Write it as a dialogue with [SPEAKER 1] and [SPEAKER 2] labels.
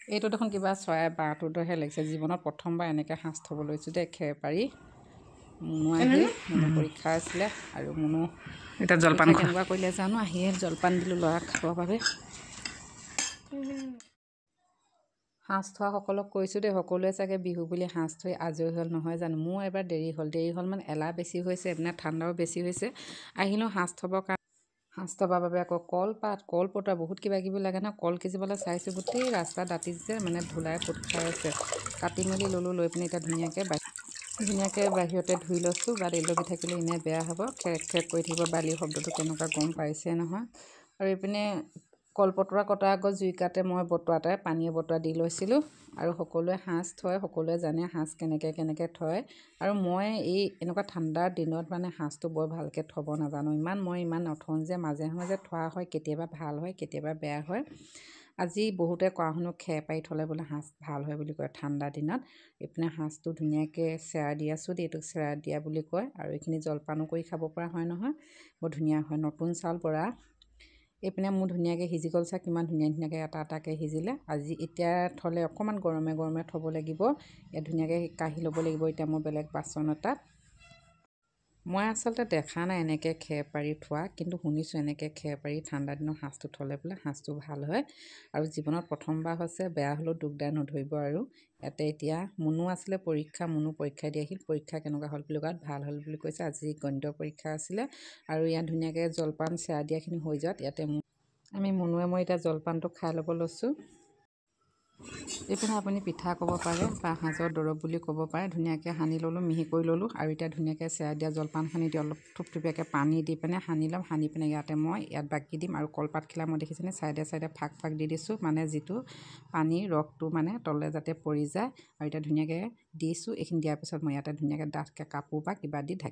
[SPEAKER 1] এইটো দেখোন কিবা চৰাই বাঁহটোৰ দৰেহে লাগিছে। জীৱনত প্ৰথমবাৰ এনেকৈ সাঁজ থ'ব লৈছোঁ দেই খেৰ পাৰি। মুনু আহিল, মুনু পৰীক্ষা আছিলে আৰু মুনু
[SPEAKER 2] এতিয়া জলপান
[SPEAKER 1] পৰীক্ষা কেনেকুৱা কৰিলে জানো। আহিয়ে জলপান দিলোঁ ল'ৰাক খাবৰ বাবে। সাঁজ থোৱা সকলক কৈছোঁ দেই, সকলোৱে চাগে বিহু বুলি সাঁজ থৈ আজৰি হ'ল নহয় জানো। মোৰ এবাৰ দেৰি হ'ল মানে এলাহ বেছি হৈছে, এইপিনে ঠাণ্ডাও বেছি হৈছে। আহিলোঁ সাঁজ থ'বৰ কাৰণে। সাঁজ থ'বৰ বাবে আকৌ কলপাত, কলপতোৱা বহুত কিবা কিবি লাগে ন। কল কেজিবলৈ চাইছোঁ, গোটেই ৰাস্তা দাঁতি যে মানে ধূলাই পোত খাই আছে। কাটি মেলি ল'লোঁ, লৈ পিনি এতিয়া ধুনীয়াকৈ বাহিৰতে ধুই লৈছোঁ। বালি লগি থাকিলে এনেই বেয়া হ'ব, খেৰেক খেৰেক কৰি থাকিব। বালিৰ শব্দটো কেনেকুৱা গম পাইছে নহয়। আৰু এইপিনে কলপতৰা কটাৰ আগত জুইকাতে মই বতোৱাতে পানীয়ে বতোৱা দি লৈছিলোঁ। আৰু সকলোৱে সাঁজ থয়, সকলোৱে জানে সাঁজ কেনেকৈ থয়। আৰু মই এই এনেকুৱা ঠাণ্ডাৰ দিনত মানে সাঁজটো বৰ ভালকৈ থ'ব নাজানো। মই ইমান নথওঁ যে, মাজে মাজে থোৱা হয়, কেতিয়াবা ভাল হয়, কেতিয়াবা বেয়া হয়। আজি বহুতে কোৱা শুনো খেৰ পাৰি থ'লে বোলে সাঁজ ভাল হয় বুলি কয় ঠাণ্ডা দিনত। এইপিনে সাঁজটো ধুনীয়াকৈ চেৰা দি আছোঁ দেই, এইটোক চেৰা দিয়া বুলি কয়। আৰু এইখিনি জলপানো কৰি খাব পৰা হয় নহয়, বৰ ধুনীয়া হয়, নতুন চাউল বৰা। এইপিনে মোৰ ধুনীয়াকৈ সিজি গ'ল চাই, কিমান ধুনীয়াকৈ এটা এটাকৈ সিজিলে। এতিয়া থ'লে অকণমান গৰমে গৰমে থ'ব লাগিব। ইয়াত ধুনীয়াকৈ কাঢ়ি ল'ব লাগিব এতিয়া মই বেলেগ বাচন এটাত। মই আচলতে দেখা নাই এনেকৈ খেৰ পাৰি থোৱা, কিন্তু শুনিছোঁ এনেকৈ খেৰ পাৰি ঠাণ্ডা দিনত সাঁজটো থ'লে বোলে সাঁজটো ভাল হয়। আৰু জীৱনত প্ৰথমবাৰ হৈছে, বেয়া হ'লেও দুখদাৰ নধৰিব। আৰু ইয়াতে এতিয়া মুনু আছিলে পৰীক্ষা, মুনু পৰীক্ষা দি আহিল। পৰীক্ষা কেনেকুৱা হ'ল বুলি কোৱাত ভাল হ'ল বুলি কৈছে। আজি গণিতৰ পৰীক্ষা আছিলে। আৰু ইয়াত ধুনীয়াকৈ জলপান চেৰা দিয়াখিনি হৈ যোৱাত ইয়াতে আমি মুনুৱে মই এতিয়া জলপানটো খাই ল'ব লৈছোঁ। এইপিনে আপুনি পিঠা ক'ব পাৰে বা সাঁজৰ দৰৱ বুলি ক'ব পাৰে। ধুনীয়াকৈ সানি ল'লোঁ, মিহি কৰি ল'লোঁ। আৰু এতিয়া ধুনীয়াকৈ চেৰা দিয়া জলপানখিনি দি অলপ থুপথুপীয়াকৈ পানী দি পিনে সানি ল'ম। সানি পিনে ইয়াত বাকি দিম। আৰু কলপাতখিলা মই দেখিছেনে চাইডে চাইডে ফাক ফাক দি দিছোঁ, মানে যিটো পানীৰ ৰসটো মানে তলে যাতে পৰি যায়। আৰু এতিয়া ধুনীয়াকৈ দিছোঁ। এইখিনি দিয়াৰ পিছত মই ইয়াতে ধুনীয়াকৈ ডাঠকৈ কাপোৰ বা কিবা দি ঢাকি